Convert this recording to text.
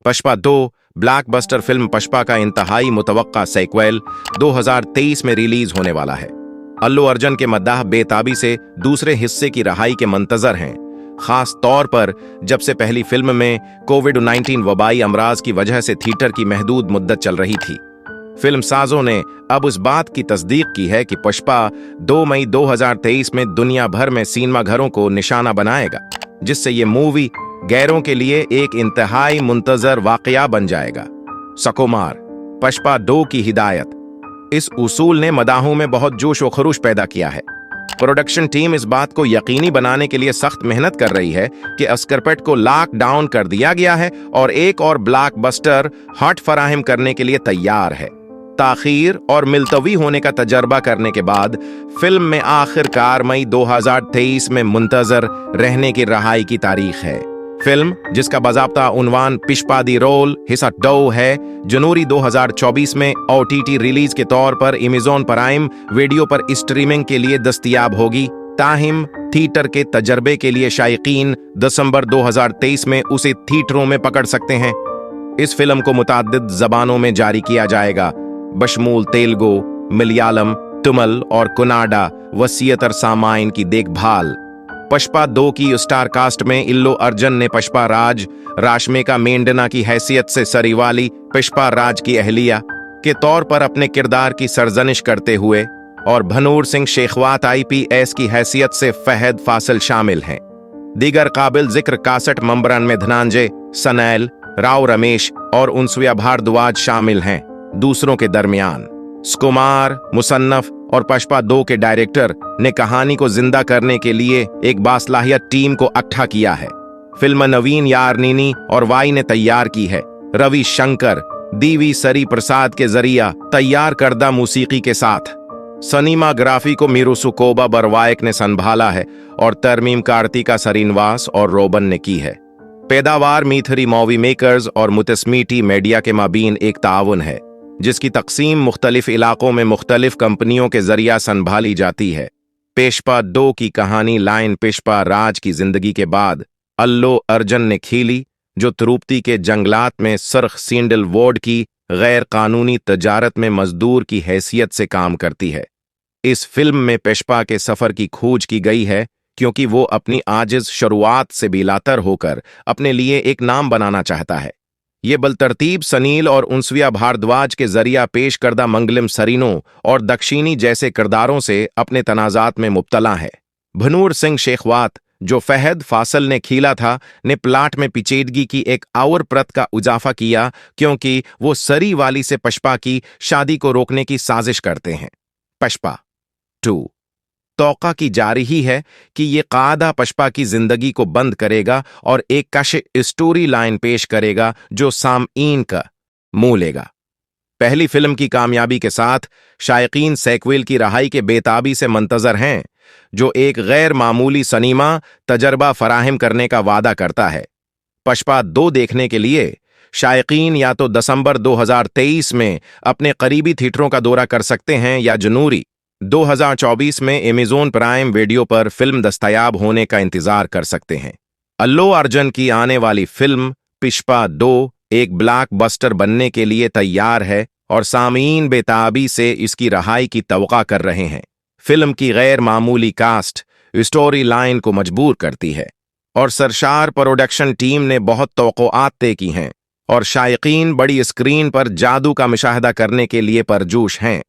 पशपा 2 blockbuster film पशपा का इंतहाई मुतवक्का सेक्वेल 2023 में रिलीज होने वाला है। अल्लू अर्जुन के मद्दाह बेताबी से दूसरे हिस्से की रहाई के मंतजर हैं, खास तौर पर जब से पहली फिल्म में कोविड-19 वबाई अमराज की वजह से थिएटर की महदूद मुद्दत चल रही थी। फिल्म साजों ने अब उस बात की तस्दीक की है कि पशपा 2 मई 2023 में दुनिया भर में सिनेमा घरों को निशाना बनाएगा, जिससे ये मूवी गैरों के लिए एक इंतहाई मुंतजर वाकया बन जाएगा। सकुमार पशपा 2 की हिदायत। इस उसूल ने मदाहों में बहुत जोश व खरूश पैदा किया है। प्रोडक्शन टीम इस बात को यकीनी बनाने के लिए सख्त मेहनत कर रही है कि अस्करपेट को लॉक डाउन कर दिया गया है और एक और ब्लॉकबस्टर हट फराहम करने के लिए तैयार है। ताखीर और मिलतवी होने का तजर्बा करने के बाद फिल्म में आखिरकार मई 2023 में मुंतजर रहने की रहाई की तारीख है। फिल्म, जिसका बाज़ाब्ता उन्वान पिशपा दी रोल हिस्सा 2 है, जनवरी 2024 में OTT रिलीज के तौर पर अमेज़न प्राइम वीडियो पर स्ट्रीमिंग के लिए दस्तयाब होगी। ताहिम थिएटर के तजर्बे के लिए शायकीन दिसंबर 2023 में उसे थिएटरों में पकड़ सकते हैं। इस फिल्म को मुताद्दिद जबानों में जारी किया जाएगा, बशमूल तेलुगु, मलयालम, तमिल और कन्नड़ा वसीयतर सामाइन की देखभाल। पशपा 2 की स्टार कास्ट में अल्लू अर्जुन ने पशपा राज राशमिका मेंडना की हैसियत से सरीवाली पुष्पा राज की अहलिया के तौर पर अपने किरदार की सरजनिश करते हुए, और भनूर सिंह शेखवात IPS की हैसियत से फहद फासिल शामिल हैं। दीगर काबिल जिक्र कासट मंबरन में धनंजय, सनैल, राव रमेश और उनसुया भारद्वाज शामिल हैं। दूसरों के दरमियान सुकुमार मुसन्नफ और पशपा 2 के डायरेक्टर ने कहानी को जिंदा करने के लिए एक बासलाहियत टीम को इकट्ठा किया है। फिल्म नवीन यारनीनी और वाई ने तैयार की है। रवि शंकर, DV सरी प्रसाद के जरिया तैयार करदा मौसीकी के साथ सिनेमाग्राफी को मिरुसुकोबा बरवायक ने संभाला है और तरमीम कार्तिका सरीनवास और रोबन ने की है। पैदावार मीथरी मूवी मेकर्स और मुतस्मीटी मीडिया के माबीन एक ताउन है, जिसकी तकसीम मुख्तलिफ इलाकों में मुख्तलिफ कंपनियों के जरिया संभाली जाती है। पेशपा 2 की कहानी लाइन पुष्पा राज की जिंदगी के बाद अल्लू अर्जुन ने खीली, जो तृप्ति के जंगलात में सरख सींडल वोड की गैर कानूनी तजारत में मजदूर की हैसियत से काम करती है। इस फिल्म में पुष्पा के सफर की खोज की गई है, क्योंकि वो अपनी आजिज शुरुआत से बिलातर होकर अपने लिए एक नाम बनाना चाहता है। ये बलतरतीब सनील और उनसुया भारद्वाज के जरिया पेश करदा मंगलम सरीनो और दक्षिणी जैसे किरदारों से अपने तनाजात में मुब्तला है। भनूर सिंह शेखवात, जो फहद फासिल ने खीला था, ने प्लाट में पेचीदगी की एक और परत का इजाफा किया, क्योंकि वो सरी वाली से पशपा की शादी को रोकने की साजिश करते हैं। पशपा 2 तौका की जा रही है कि ये कायदा पशपा की जिंदगी को बंद करेगा और एक कश स्टोरी लाइन पेश करेगा जो सामईन का मुंह लेगा। पहली फिल्म की कामयाबी के साथ शायकीन सेक्वेल की रहाई के बेताबी से मंतजर हैं, जो एक गैर मामूली सिनेमा तजर्बा फराहम करने का वादा करता है। पशपा 2 देखने के लिए शायकीन या तो दिसंबर 2023 में अपने करीबी थिएटरों का दौरा कर सकते हैं, या जनवरी 2024 में अमेज़न प्राइम वीडियो पर फिल्म दस्तयाब होने का इंतजार कर सकते हैं। अल्लू अर्जुन की आने वाली फिल्म पुष्पा 2 एक ब्लॉकबस्टर बनने के लिए तैयार है और सामीन बेताबी से इसकी रहाई की तवक्का कर रहे हैं। फिल्म की गैर मामूली कास्ट स्टोरी लाइन को मजबूर करती है और सरशार प्रोडक्शन टीम ने बहुत तवक्कुआत तय की हैं, और शायकीन बड़ी स्क्रीन पर जादू का मुशाहदा करने के लिए परजोश हैं।